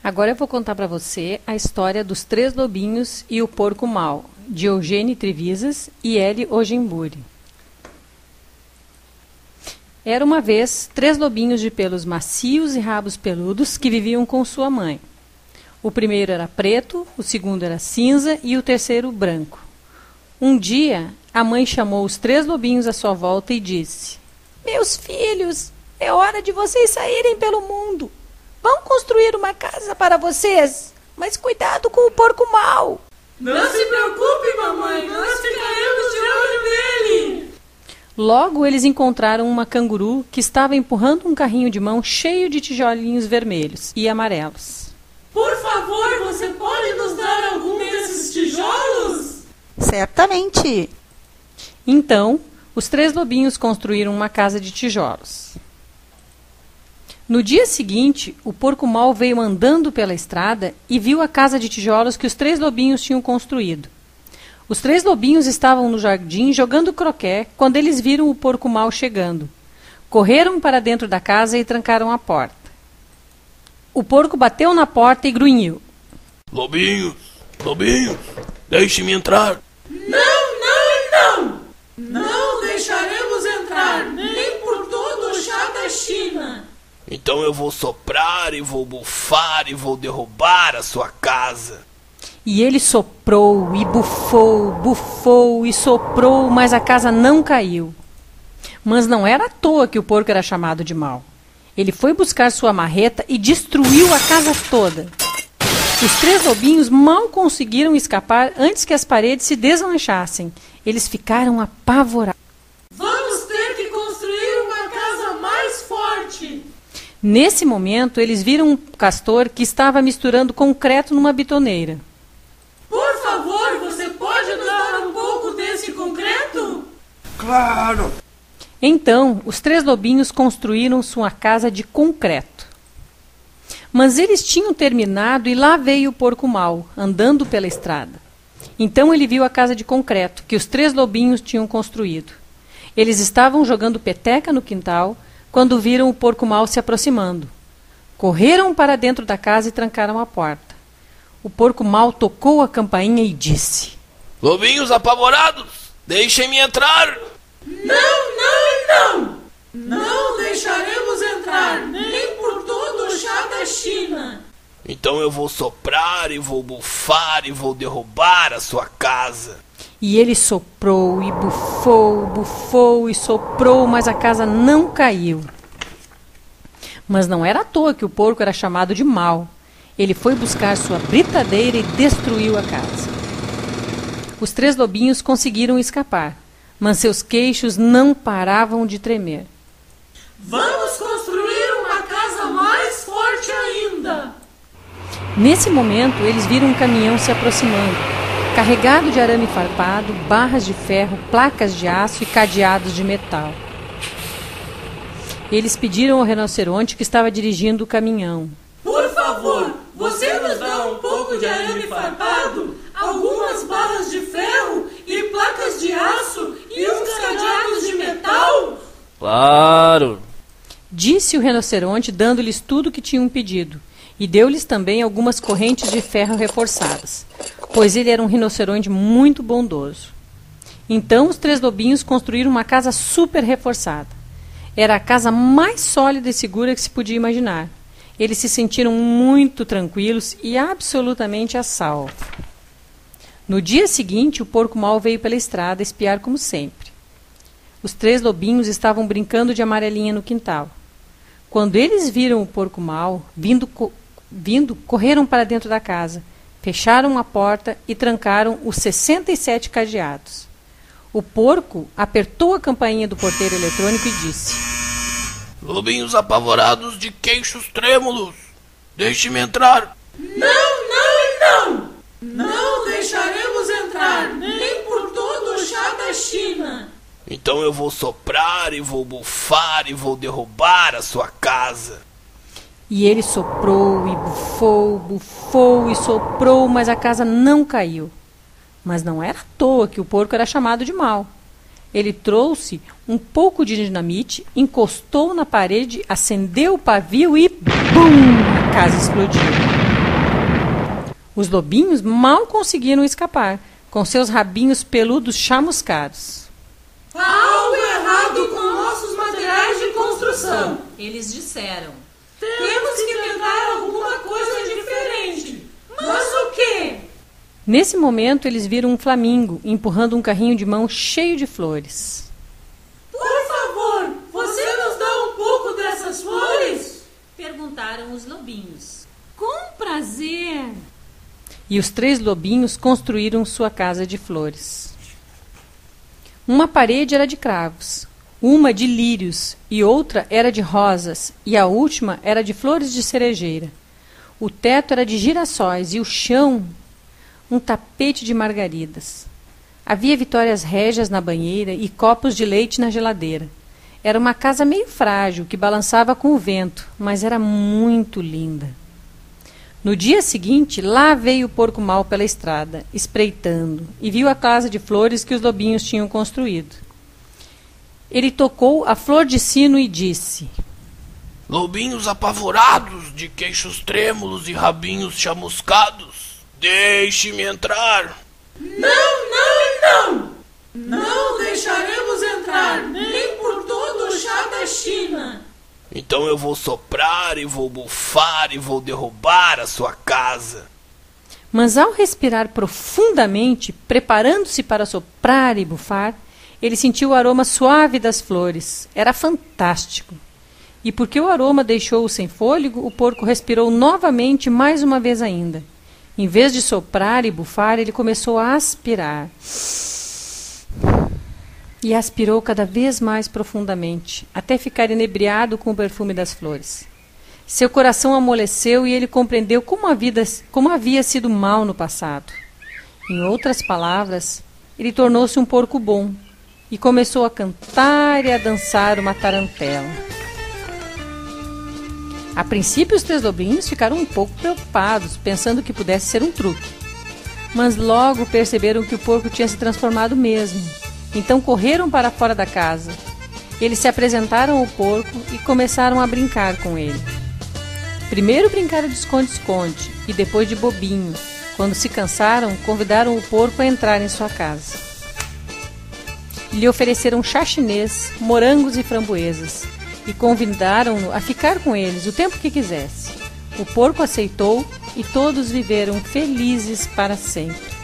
Agora eu vou contar para você a história dos Três Lobinhos e o Porco Mau, de Eugênie Trevisan e L. Ojemburi. Era uma vez 3 lobinhos de pelos macios e rabos peludos que viviam com sua mãe. O primeiro era preto, o segundo era cinza e o terceiro branco. Um dia, a mãe chamou os 3 lobinhos à sua volta e disse: "Meus filhos, é hora de vocês saírem pelo mundo. Vão construir uma casa para vocês, mas cuidado com o porco mau." "Não se preocupe, mamãe, nós ficaremos de olho nele." Logo eles encontraram uma canguru que estava empurrando um carrinho de mão cheio de tijolinhos vermelhos e amarelos. "Por favor, você pode nos dar algum desses tijolos?" "Certamente." Então, os 3 lobinhos construíram uma casa de tijolos. No dia seguinte, o porco mau veio andando pela estrada e viu a casa de tijolos que os 3 lobinhos tinham construído. Os 3 lobinhos estavam no jardim jogando croquet quando eles viram o porco mau chegando. Correram para dentro da casa e trancaram a porta. O porco bateu na porta e grunhiu: "Lobinhos, lobinhos, deixe-me entrar." Não! Não deixaremos entrar, nem por todo o chá da China." "Então eu vou soprar e vou bufar e vou derrubar a sua casa." E ele soprou e bufou, bufou e soprou, mas a casa não caiu. Mas não era à toa que o porco era chamado de mau. Ele foi buscar sua marreta e destruiu a casa toda. Os 3 lobinhos mal conseguiram escapar antes que as paredes se deslanchassem. Eles ficaram apavorados. "Vamos ter que construir uma casa mais forte." Nesse momento, eles viram um castor que estava misturando concreto numa bitoneira. "Por favor, você pode nos dar um pouco desse concreto?" "Claro!" Então, os 3 lobinhos construíram sua casa de concreto. Mas eles tinham terminado e lá veio o porco mau, andando pela estrada. Então ele viu a casa de concreto que os 3 lobinhos tinham construído. Eles estavam jogando peteca no quintal quando viram o porco mau se aproximando. Correram para dentro da casa e trancaram a porta. O porco mau tocou a campainha e disse: "Lobinhos apavorados, deixem-me entrar." Não! Não deixaremos entrar, nem por todo o chá da China." "Então eu vou soprar e vou bufar e vou derrubar a sua casa." E ele soprou e bufou, bufou e soprou, mas a casa não caiu. Mas não era à toa que o porco era chamado de mau. Ele foi buscar sua britadeira e destruiu a casa. Os 3 lobinhos conseguiram escapar, mas seus queixos não paravam de tremer. "Vamos construir uma casa mais forte ainda." Nesse momento, eles viram um caminhão se aproximando, carregado de arame farpado, barras de ferro, placas de aço e cadeados de metal. Eles pediram ao rinoceronte que estava dirigindo o caminhão: "Por favor, você nos dá um pouco de arame farpado, algumas barras de ferro e placas de aço e uns cadeados de metal?" "Claro!" disse o rinoceronte, dando-lhes tudo o que tinham pedido, e deu-lhes também algumas correntes de ferro reforçadas, pois ele era um rinoceronte muito bondoso. Então os 3 lobinhos construíram uma casa super reforçada. Era a casa mais sólida e segura que se podia imaginar. Eles se sentiram muito tranquilos e absolutamente a salvo. No dia seguinte, o porco mau veio pela estrada espiar como sempre. Os 3 lobinhos estavam brincando de amarelinha no quintal. Quando eles viram o porco mau vindo, correram para dentro da casa, fecharam a porta e trancaram os 67 cadeados. O porco apertou a campainha do porteiro eletrônico e disse: "Lobinhos apavorados de queixos trêmulos, deixe-me entrar." Não deixaremos entrar, nem por todo o chá da China." "Então eu vou soprar e vou bufar e vou derrubar a sua casa." E ele soprou e bufou, bufou e soprou, mas a casa não caiu. Mas não era à toa que o porco era chamado de mau. Ele trouxe um pouco de dinamite, encostou na parede, acendeu o pavio e BUM! A casa explodiu. Os lobinhos mal conseguiram escapar, com seus rabinhos peludos chamuscados. Há algo errado com nossos materiais de construção. Eles disseram. Temos que tentar alguma coisa diferente. Mas o quê? Nesse momento, eles viram um flamingo empurrando um carrinho de mão cheio de flores. Por favor, você nos dá um pouco dessas flores? Perguntaram os lobinhos. Com prazer. E os 3 lobinhos construíram sua casa de flores. Uma parede era de cravos, uma de lírios e outra era de rosas, e a última era de flores de cerejeira. O teto era de girassóis e o chão um tapete de margaridas. Havia vitórias régias na banheira e copos de leite na geladeira. Era uma casa meio frágil que balançava com o vento, mas era muito linda. No dia seguinte, lá veio o porco-mau pela estrada, espreitando, e viu a casa de flores que os lobinhos tinham construído. Ele tocou a flor de sino e disse: Lobinhos apavorados, de queixos trêmulos e rabinhos chamuscados, deixe-me entrar. Não! Não deixaremos entrar, nem por todo o chá da China. Então eu vou soprar e vou bufar e vou derrubar a sua casa. Mas ao respirar profundamente, preparando-se para soprar e bufar, ele sentiu o aroma suave das flores. Era fantástico. E porque o aroma deixou-o sem fôlego, o porco respirou novamente mais uma vez ainda. Em vez de soprar e bufar, ele começou a aspirar. E aspirou cada vez mais profundamente, até ficar inebriado com o perfume das flores. Seu coração amoleceu e ele compreendeu como havia sido mal no passado. Em outras palavras, ele tornou-se um porco bom e começou a cantar e a dançar uma tarantela. A princípio, os 3 lobinhos ficaram um pouco preocupados, pensando que pudesse ser um truque. Mas logo perceberam que o porco tinha se transformado mesmo. Então correram para fora da casa. Eles se apresentaram ao porco e começaram a brincar com ele. Primeiro brincaram de esconde-esconde e depois de bobinho. Quando se cansaram, convidaram o porco a entrar em sua casa. Lhe ofereceram chá chinês, morangos e framboesas e convidaram-no a ficar com eles o tempo que quisesse. O porco aceitou e todos viveram felizes para sempre.